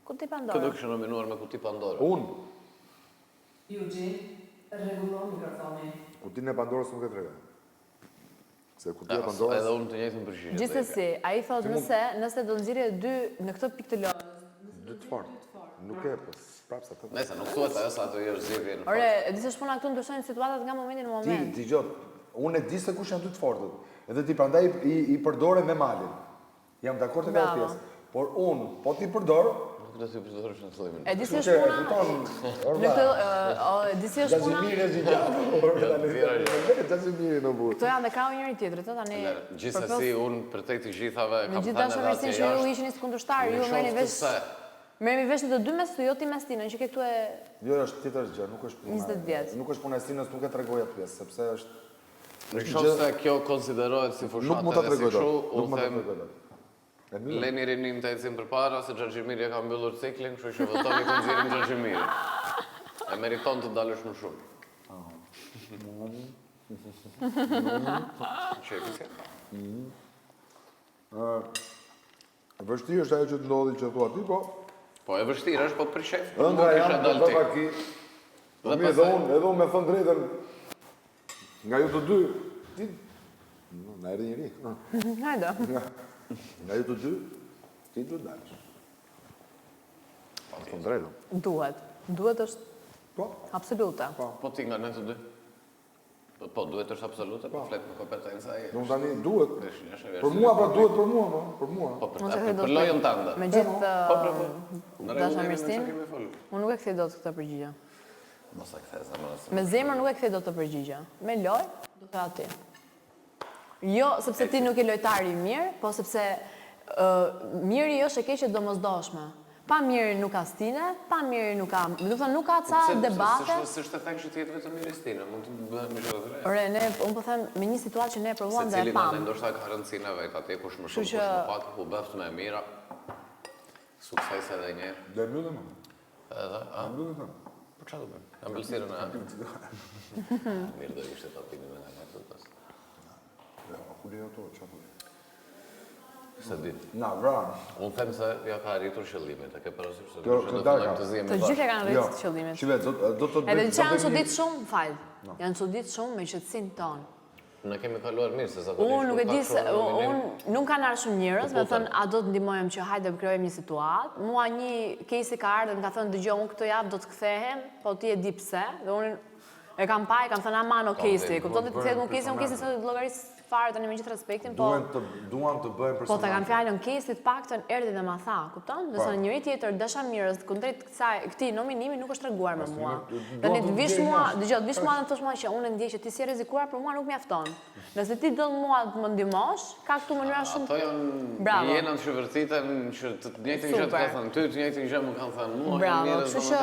Kuti Pandora. Këtë kështë nominuar me Kuti Pandora. Unë. Eugene, rregullon mikrofoni. Kutinë e Pandorës nuk e trega. Se kutia e Pandorës... Edhe unë të njëjtën përgjigje. Gjithsesi, ai thot nëse do nxirrë dy në këtë pikë të lojës. Dy të fortë. Nuk e po. Prapë sa të. Nëse nuk thuhet ajo sa ato i është zgjedhje në fakt. Ore, di se shpuna këtu ndryshojnë situatat nga momenti në moment. Ti dëgjoj, unë e di se kush janë dy të fortët. Edhe ti prandaj i përdore me malin. Jam dakord te këtë pjesë. Por unë, po ti përdor, nuk do të përdorësh në fillim. E di se shpuna. Në këtë, di se shpuna. Gazimiri është gjatë. Gazimiri në burr. Këto janë dhe krau njëri tjetrit, tani. Gjithsesi unë për tek të gjithave kam thënë edhe se ju ishin kundërshtar, ju merrni vesh. Merrni vesh në të dy mes të jo ti mes tinën, që ke këtu e. Jo, është tjetër gjë, nuk është puna. 20 vjet. Nuk është puna e sinës, nuk e tregoj atë pjesë, sepse është në qoftë se kjo konsiderohet si fushatë. Nuk mund ta tregoj dot. Nuk mund ta tregoj dot. Leni Rinin të ecim përpara se Xhaxhimiri e ka mbyllur ciklin, kështu që votoni të nxjerrim Xhaxhimirin. E meriton të dalësh më shumë. Çepisë. Vështirë është ajo që të ndodhi që thua ti, po... Po, e vështirë është, po për shef, ëndra janë të të paki. Edhe unë me thënë drejtën, nga ju të dy, ti... Na erdi njëri. Hajdo. Nga ju të dy, ti duhet dalësh. Thënë drejtën. Duhet. Duhet është... Po. Absolute. Po ti nga ne të dy. Po, duhet është absolute, po flet me kompetenca e... Nuk tani duhet. Për mua, pra duhet për mua, no? Për mua. Po, për lojën tënde. Me gjithë Dasha Mirstin, unë nuk e kthej dot këtë përgjigje. Mos e kthe zemrën. Me zemër nuk e kthej dot të përgjigje. Me lojë, do të ati. Jo, sepse ti nuk je lojtari i mirë, po sepse miri është e keqe domosdoshme. Pa mirë nuk ka stine, pa mirë nuk ka... Nuk ka ca debate... Se është të thekë që t'jetë vetëm mirë stine, mund të bëhet më shumë dhe Ore, unë po them me një situatë që ne e provuam dhe e pam. Se cili në ndoshta ka rëndësina vetë, atje kush më shumë, kush më pak, ku bëft me mira, sukses edhe njerë. Dhe mbyllë më. Edhe, a? Mbyllë më. Po qa du bëjmë? Kam bëllësirën e mirë do ishte të apini me nga të pas. Kuli e to, qa të Se di. Na, vranë. Unë them se ja ka arritur qëllimit, e ke parasysh se Të gjithë e kanë rritur qëllimit. Shive, do të... Edhe që janë çudit shumë, fal. Janë çudit shumë me qetësinë tonë. Ne kemi kaluar mirë se zakonisht. Unë nuk e di se unë nuk kanë ardhur shumë njerëz, më thënë a do të ndihmojmë që hajde të krijojmë një situatë. Mua një case ka ardhur, më ka thënë dëgjoj unë këtë javë do të kthehem, po ti e di pse. Dhe unë e kam pa, kam thënë aman case, kupton të them unë case se llogaris fare tani me gjithë respektin, po duan të bëjnë personazhe. Po ta kanë fjalën case të paktën erdhi dhe ma tha, kupton? Nëse njëri tjetër Dasha Mirës kundrejt këtij nominimi nuk është treguar me mua. Tani të vish mua, dëgjoj, të vish mua të thosh mua që unë ndjej që ti si rrezikuar për mua nuk mjafton. Nëse ti do mua të më ndihmosh, ka këtu mënyra shumë. Ato janë jenat që vërtetën që të njëjtin gjë të kanë thënë ty, të njëjtin gjë më kanë thënë mua. Bravo, kështu që